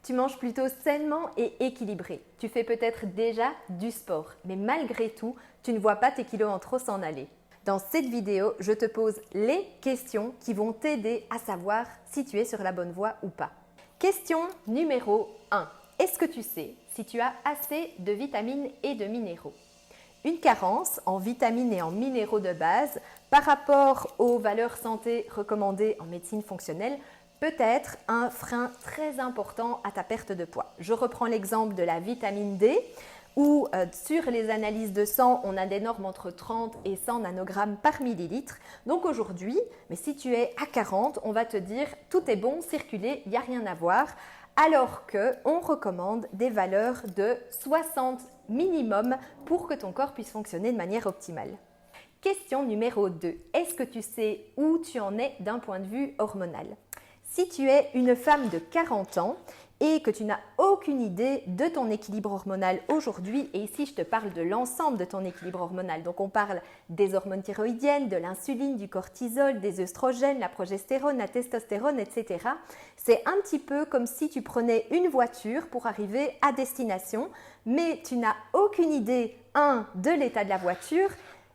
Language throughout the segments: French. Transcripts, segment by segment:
Tu manges plutôt sainement et équilibré. Tu fais peut-être déjà du sport, mais malgré tout, tu ne vois pas tes kilos en trop s'en aller. Dans cette vidéo, je te pose les questions qui vont t'aider à savoir si tu es sur la bonne voie ou pas. Question numéro 1. Est-ce que tu sais si tu as assez de vitamines et de minéraux? Une carence en vitamines et en minéraux de base par rapport aux valeurs santé recommandées en médecine fonctionnelle peut être un frein très important à ta perte de poids. Je reprends l'exemple de la vitamine D où sur les analyses de sang, on a des normes entre 30 et 100 nanogrammes par millilitre. Donc aujourd'hui, mais si tu es à 40, on va te dire tout est bon, circuler, il n'y a rien à voir. Alors qu'on recommande des valeurs de 60 minimum pour que ton corps puisse fonctionner de manière optimale. Question numéro 2. Est-ce que tu sais où tu en es d'un point de vue hormonal? Si tu es une femme de 40 ans et que tu n'as aucune idée de ton équilibre hormonal aujourd'hui, et ici je te parle de l'ensemble de ton équilibre hormonal, donc on parle des hormones thyroïdiennes, de l'insuline, du cortisol, des œstrogènes, la progestérone, la testostérone, etc. C'est un petit peu comme si tu prenais une voiture pour arriver à destination, mais tu n'as aucune idée, 1, de l'état de la voiture,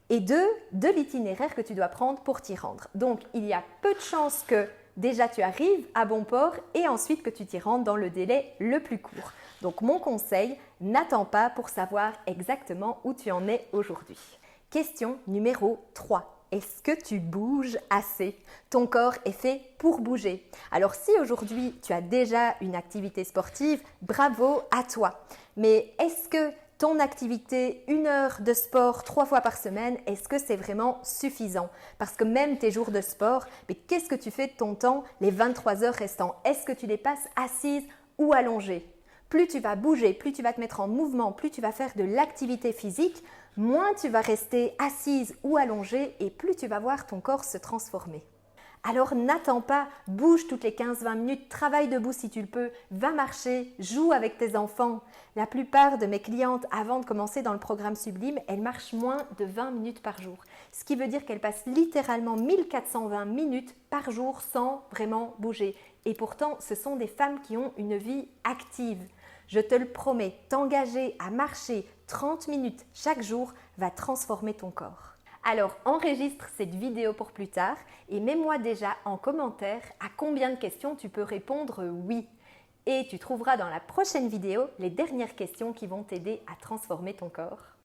et 2, de l'itinéraire que tu dois prendre pour t'y rendre. Donc, il y a peu de chances que déjà tu arrives à bon port et ensuite que tu t'y rendes dans le délai le plus court. Donc, mon conseil, n'attends pas pour savoir exactement où tu en es aujourd'hui. Question numéro 3. Est-ce que tu bouges assez? Ton corps est fait pour bouger. Alors si aujourd'hui tu as déjà une activité sportive, bravo à toi. Mais est-ce que ton activité, 1 heure de sport 3 fois par semaine, est-ce que c'est vraiment suffisant? Parce que même tes jours de sport, mais qu'est-ce que tu fais de ton temps les 23 heures restants? Est-ce que tu les passes assise ou allongée? Plus tu vas bouger, plus tu vas te mettre en mouvement, plus tu vas faire de l'activité physique, moins tu vas rester assise ou allongée et plus tu vas voir ton corps se transformer. Alors n'attends pas, bouge toutes les 15-20 minutes, travaille debout si tu le peux, va marcher, joue avec tes enfants. La plupart de mes clientes, avant de commencer dans le programme Sublime, elles marchent moins de 20 minutes par jour. Ce qui veut dire qu'elles passent littéralement 1420 minutes par jour sans vraiment bouger. Et pourtant, ce sont des femmes qui ont une vie active. Je te le promets, t'engager à marcher 30 minutes chaque jour va transformer ton corps. Alors enregistre cette vidéo pour plus tard et mets-moi déjà en commentaire à combien de questions tu peux répondre oui. Et tu trouveras dans la prochaine vidéo les dernières questions qui vont t'aider à transformer ton corps.